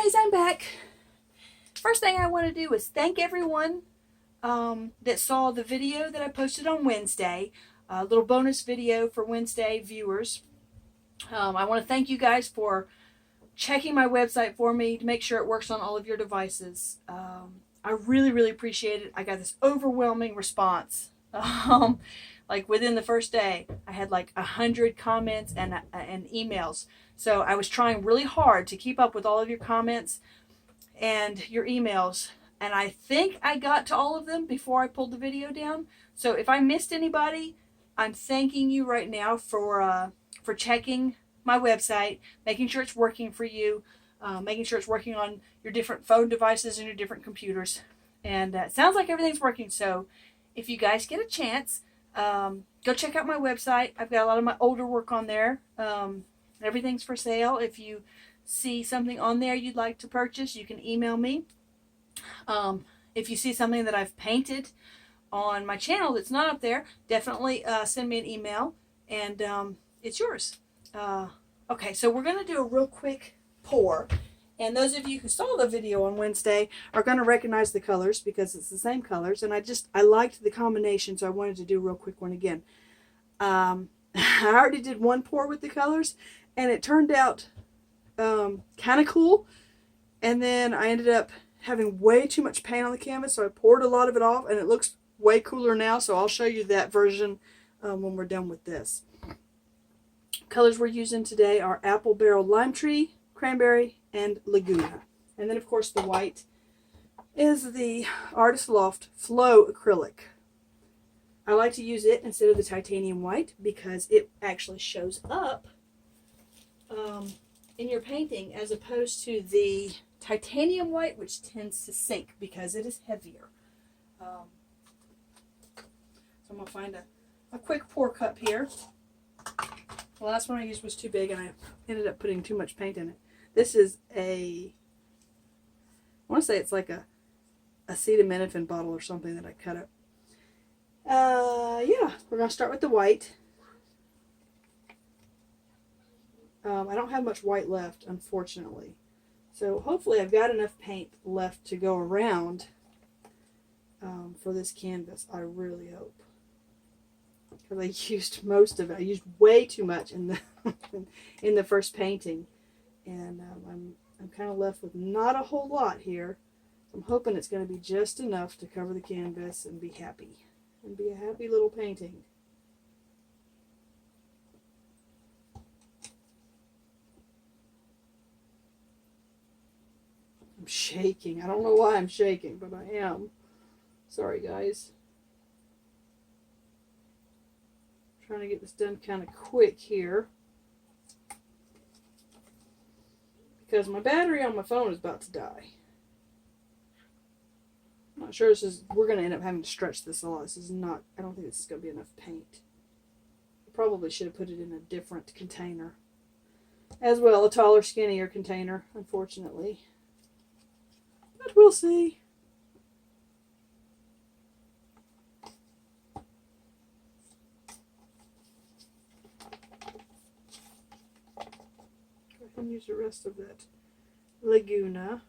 guys, I'm back. First thing I want to do is thank everyone that saw the video that I posted on Wednesday. A little bonus video for Wednesday viewers. I want to thank you guys for checking my website for me to make sure it works on all of your devices. I really appreciate it. I got this overwhelming response. Like within the first day, I had like 100 comments and emails. So I was trying really hard to keep up with all of your comments and your emails. And I think I got to all of them before I pulled the video down. So if I missed anybody, I'm thanking you right now for checking my website, making sure it's working for you, making sure it's working on your different phone devices and your different computers. And it sounds like everything's working. So if you guys get a chance, go check out my website. I've got a lot of my older work on there. Everything's for sale. If you see something on there you'd like to purchase, you can email me. If you see something that I've painted on my channel that's not up there, definitely send me an email, and it's yours. Okay, so we're going to do a real quick pour. And those of you who saw the video on Wednesday are going to recognize the colors because it's the same colors. And I liked the combination, so I wanted to do a real quick one again. I already did one pour with the colors, and it turned out kind of cool. And then I ended up having way too much paint on the canvas, so I poured a lot of it off, and it looks way cooler now. So I'll show you that version when we're done with this. Colors we're using today are Apple Barrel Lime Tree, Cranberry, and Laguna. And then, of course, the white is the Artist Loft Flow Acrylic. I like to use it instead of the titanium white because it actually shows up in your painting as opposed to the titanium white, which tends to sink because it is heavier. So I'm going to find a quick pour cup here. The last one I used was too big, and I ended up putting too much paint in it. This is I want to say it's like a acetaminophen bottle or something that I cut up. Yeah, we're going to start with the white. I don't have much white left, unfortunately. So hopefully I've got enough paint left to go around for this canvas. I really hope. Because I used most of it. I used way too much in the in the first painting. And I'm kind of left with not a whole lot here. I'm hoping it's going to be just enough to cover the canvas and be happy. And be a happy little painting. I'm shaking. I don't know why I'm shaking, but I am. Sorry, guys. I'm trying to get this done kind of quick here. Because my battery on my phone is about to die. I'm not sure we're going to end up having to stretch this a lot. This is not, I don't think this is going to be enough paint. I probably should have put it in a different container. As well, a taller, skinnier container, unfortunately. But we'll see. I can use the rest of that Laguna.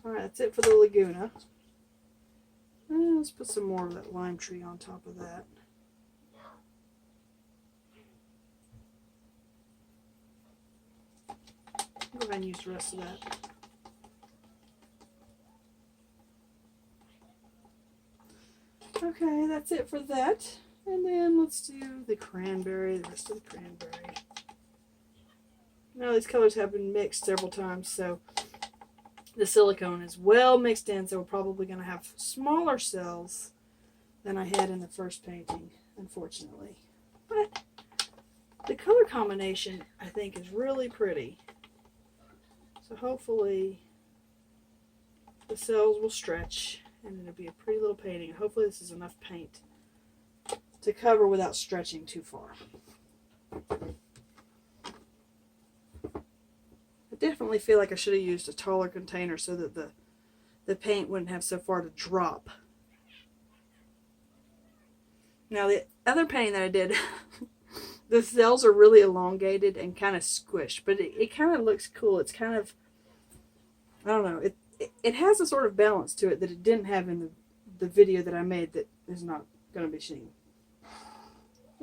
Alright, that's it for the Laguna. And let's put some more of that Lime Tree on top of that. Go ahead and use the rest of that. Okay, that's it for that. And then let's do the cranberry, the rest of the cranberry. Now these colors have been mixed several times, so the silicone is well mixed in, so we're probably going to have smaller cells than I had in the first painting, unfortunately. But the color combination, I think, is really pretty. So hopefully the cells will stretch and it'll be a pretty little painting. Hopefully this is enough paint to cover without stretching too far. I definitely feel like I should have used a taller container so that the paint wouldn't have so far to drop. Now the other painting that I did, the cells are really elongated and kind of squished, but it kind of looks cool. It's kind of, I don't know, it has a sort of balance to it that it didn't have in the video that I made that is not going to be seen.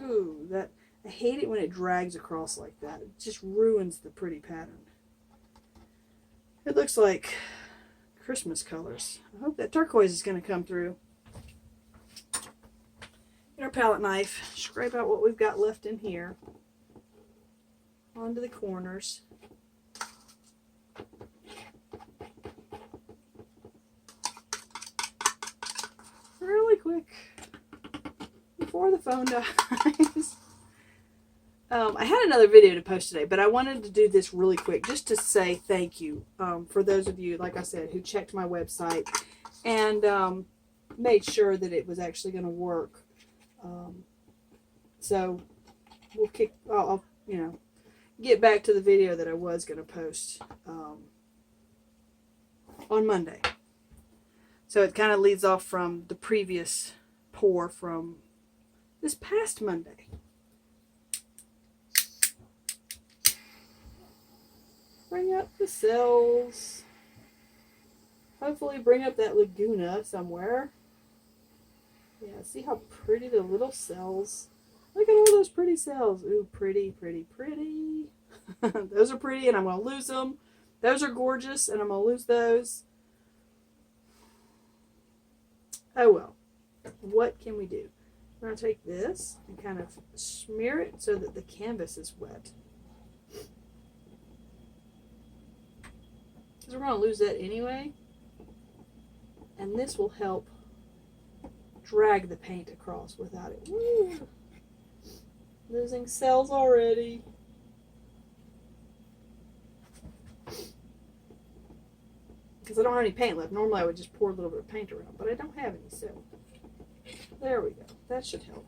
Ooh, that, I hate it when it drags across like that. It just ruins the pretty pattern. It looks like Christmas colors. I hope that turquoise is going to come through. Get our palette knife, scrape out what we've got left in here onto the corners. Really quick before the phone dies. I had another video to post today, but I wanted to do this really quick just to say thank you for those of you, like I said, who checked my website and made sure that it was actually going to work. So we'll I'll get back to the video that I was going to post on Monday. So it kind of leads off from the previous pour from this past Monday. Bring up the cells. Hopefully bring up that laguna somewhere. Yeah, see how pretty the little cells. Look at all those pretty cells. Ooh, pretty, pretty, pretty. Those are pretty and I'm going to lose them. Those are gorgeous and I'm going to lose those. Oh well. What can we do? We're going to take this and kind of smear it so that the canvas is wet. Because we're going to lose that anyway. And this will help drag the paint across without it. Woo! Losing cells already. Because I don't have any paint left. Normally I would just pour a little bit of paint around, but I don't have any, so there we go. That should help.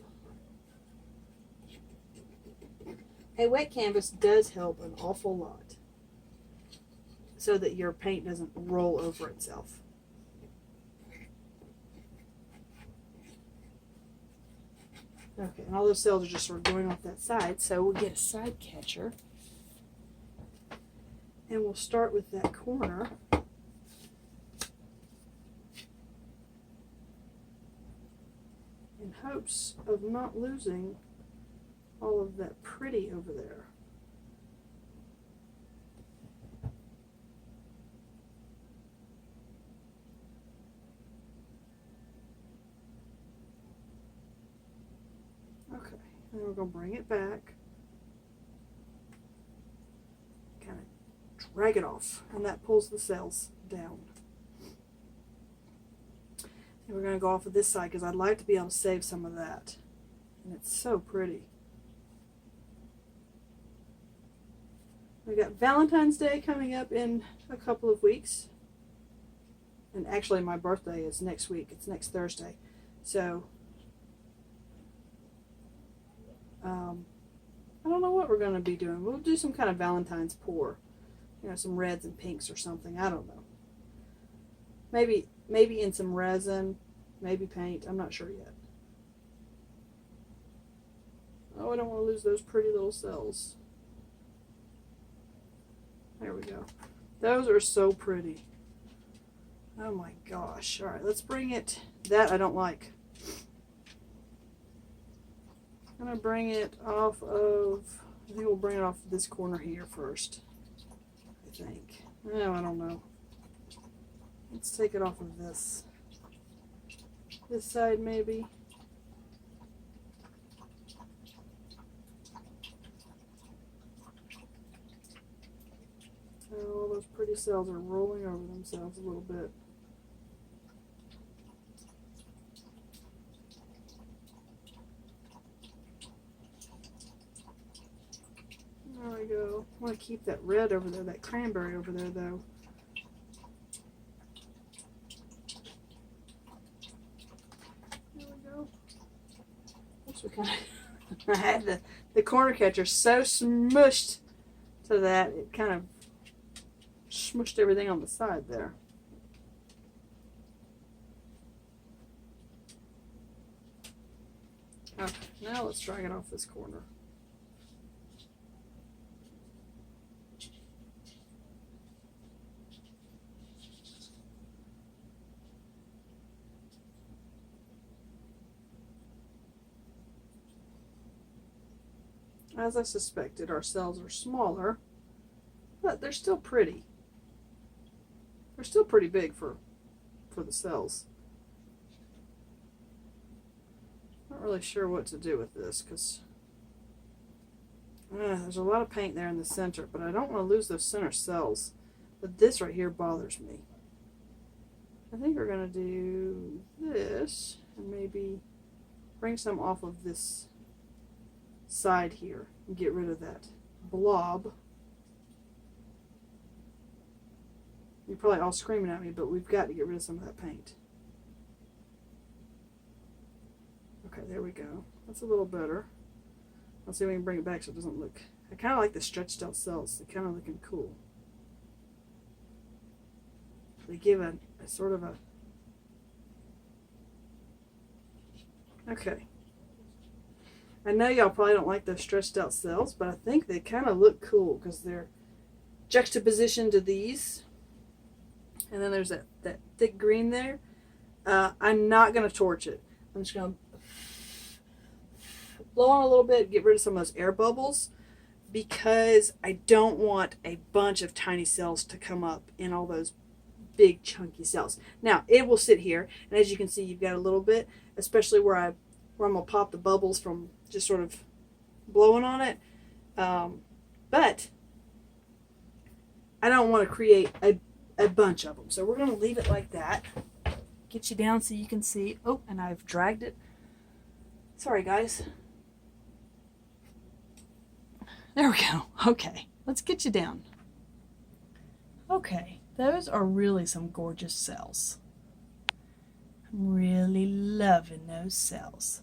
A wet canvas does help an awful lot so that your paint doesn't roll over itself. Okay, and all those cells are just sort of going off that side, so we'll get a side catcher. And we'll start with that corner. In hopes of not losing all of that pretty over there. Okay, and we're going to bring it back. Kind of drag it off, and that pulls the cells down. And we're going to go off of this side because I'd like to be able to save some of that. And it's so pretty. We got Valentine's Day coming up in a couple of weeks. And actually my birthday is next week. It's next Thursday. So, I don't know what we're going to be doing. We'll do some kind of Valentine's pour. You know, some reds and pinks or something. I don't know. Maybe in some resin, maybe paint. I'm not sure yet. Oh, I don't want to lose those pretty little cells. There we go. Those are so pretty. Oh my gosh. All right, let's bring it. That I don't like. I'm going to bring it off of, I think we'll bring it off this corner here first. I think. Oh, I don't know. Let's take it off of this side maybe. Oh, all those pretty cells are rolling over themselves a little bit. There we go. I want to keep that red over there, that cranberry over there though. I had the corner catcher so smushed to that it kind of smushed everything on the side there. Okay, now let's drag it off this corner. As I suspected, our cells are smaller, but they're still pretty. They're still pretty big for the cells. Not really sure what to do with this because there's a lot of paint there in the center, but I don't want to lose those center cells. But this right here bothers me. I think we're going to do this and maybe bring some off of this side here and get rid of that blob. You're probably all screaming at me, but we've got to get rid of some of that paint. Okay, there we go. That's a little better. Let's see if we can bring it back so it doesn't look... I kind of like the stretched out cells. They're kind of looking cool. They give a sort of a... Okay. I know y'all probably don't like those stretched out cells, but I think they kind of look cool because they're juxtaposition to these. And then there's that thick green there. I'm not going to torch it. I'm just going to blow on a little bit, get rid of some of those air bubbles, because I don't want a bunch of tiny cells to come up in all those big chunky cells. Now, it will sit here, and as you can see, you've got a little bit, especially where I'm going to pop the bubbles from just sort of blowing on it. But I don't want to create a bunch of them. So we're going to leave it like that. Get you down so you can see. Oh, and I've dragged it. Sorry, guys. There we go. Okay, let's get you down. Okay, those are really some gorgeous cells. I'm really loving those cells.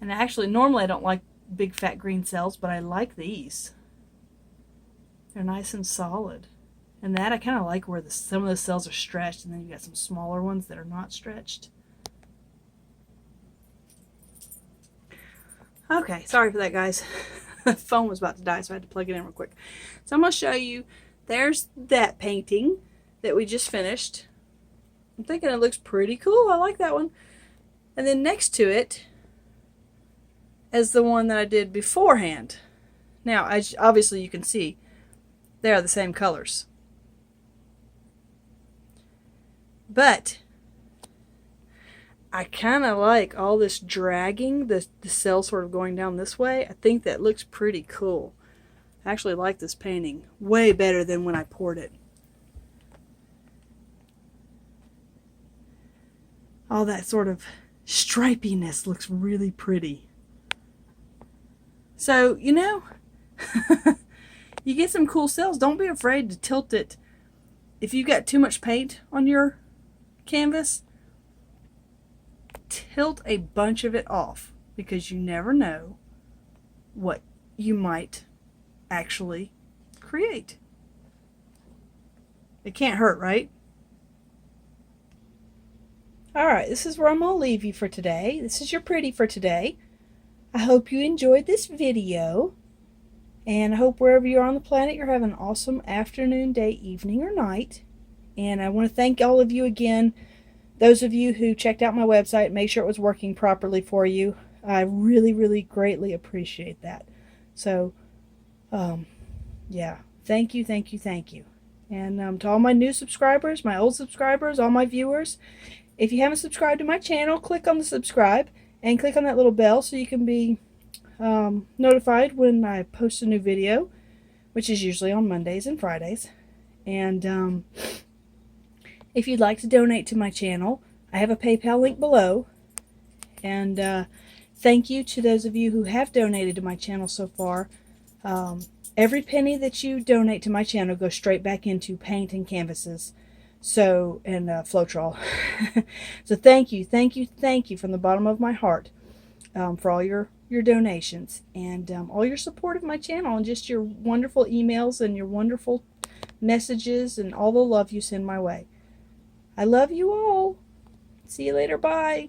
And actually, normally I don't like big fat green cells, but I like these. They're nice and solid. And that I kind of like where some of the cells are stretched, and then you got some smaller ones that are not stretched. Okay, sorry for that, guys. The phone was about to die, so I had to plug it in real quick. So I'm going to show you, there's that painting that we just finished. I'm thinking it looks pretty cool. I like that one. And then next to it is the one that I did beforehand. Now, obviously you can see they are the same colors. But I kind of like all this dragging, the cell sort of going down this way. I think that looks pretty cool. I actually like this painting way better than when I poured it. All that sort of stripiness looks really pretty. So, you know, you get some cool cells. Don't be afraid to tilt it. If you've got too much paint on your canvas, tilt a bunch of it off, because you never know what you might actually create. It can't hurt, right? Alright, this is where I'm going to leave you for today. This is your pretty for today. I hope you enjoyed this video, and I hope wherever you are on the planet you're having an awesome afternoon, day, evening, or night. And I want to thank all of you again, those of you who checked out my website, made sure it was working properly for you. I really, really greatly appreciate that. So, yeah, thank you, thank you, thank you. And to all my new subscribers, my old subscribers, all my viewers, if you haven't subscribed to my channel, click on the subscribe and click on that little bell so you can be notified when I post a new video, which is usually on Mondays and Fridays. And if you'd like to donate to my channel, I have a PayPal link below. And thank you to those of you who have donated to my channel so far. Every penny that you donate to my channel goes straight back into paint and canvases. So, and floetrol. So thank you, thank you, thank you from the bottom of my heart for all your donations and all your support of my channel, and just your wonderful emails and your wonderful messages and all the love you send my way. I love you all. See you later. Bye.